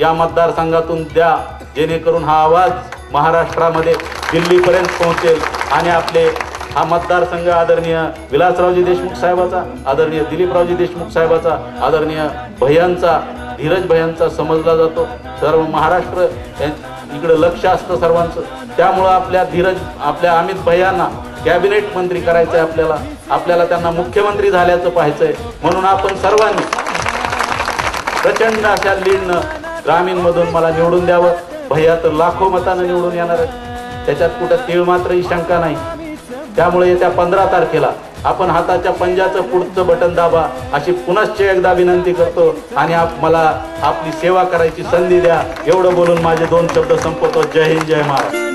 या मतदारसंघातून द्या, जेणेकरून हा आवाज महाराष्ट्रामध्ये दिल्लीपर्यंत पोहोचेल आणि आपले हा मतदारसंघ आदरणीय विलासरावजी देशमुख साहेबाचा, आदरणीय दिलीपरावजी देशमुख साहेबाचा, आदरणीय भैयांचा, धीरज भैयांचा समजला जातो। सर्व महाराष्ट्र इकडे लक्ष असतं सर्वांचं। त्यामुळे आपल्या अमित भैयांना कॅबिनेट मंत्री करायचं आहे, आपल्याला त्यांना मुख्यमंत्री झाल्याचं पाहायचंय। म्हणून आपण सर्वांनी प्रचंड अशा लीडनं ग्रामीणमधून मला निवडून द्यावं। भैया तर लाखो मतानं निवडून येणार आहे, त्याच्यात कुठं तीळ मात्रही शंका नाही। त्यामुळे येत्या 15 तारखेला आपण हाताच्या पंजाचं पुढचं बटन दाबा अशी पुनश्च एकदा विनंती करतो आणि मला आपली सेवा करायची संधी द्या। एवढं बोलून माझे 2 शब्द संपवतो। जय हिंद, जय महाराष्ट्र।